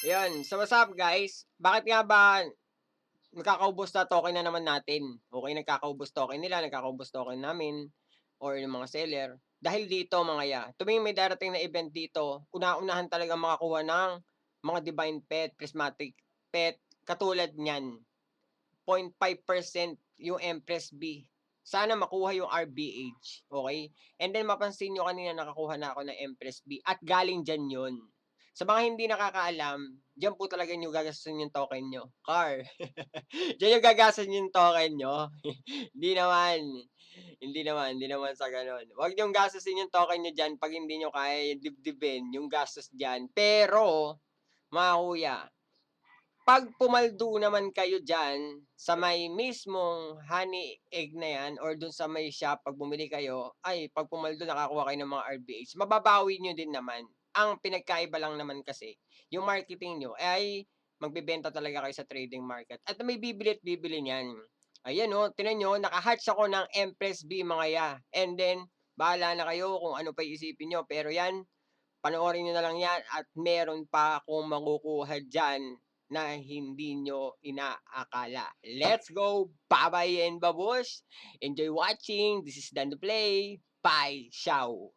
Ayun, so what's up guys? Bakit nga ba nagkakaubos na token na naman natin? Okay, nagkakaubos token nila, nagkakaubos token namin or yung mga seller. Dahil dito mga tuwing may darating na event dito, una-unahan talagang makakuha ng mga divine pet, prismatic pet, katulad niyan, 0.5% yung Empress B. Sana makuha yung RBH, okay? And then mapansin niyo kanina nakakuha na ako ng Empress B at galing diyan yun. Sa mga hindi nakakaalam, diyan po talaga niyo gagastusin yung token niyo, car. Diyan yung gagastusin yung token niyo. Hindi naman, hindi naman sa gano'n. Huwag niyong gastusin yung token niyo diyan 'pag hindi niyo kaya dibdibin yung gastos diyan. Pero, mga kuya, 'pag pumaldo naman kayo diyan, sa may mismong honey egg na 'yan or dun sa may shop 'pag bumili kayo, ay 'pag pumaldo nakakuha kayo ng mga RBH, mababawi niyo din naman. Ang pinagkaiba lang naman kasi, yung marketing niyo ay magbebenta talaga kayo sa trading market at may bibili at bibili niyan. Ayan oh, tignan niyo naka-hatch ako ng Empress B mga and then bahala na kayo kung ano pa iisipin niyo pero 'yan, panoorin niyo na lang 'yan at meron pa akong makukuha diyan na hindi niyo inaakala. Let's go! Bye-bye and babush! Enjoy watching! This is Dan the Play. Bye! Ciao!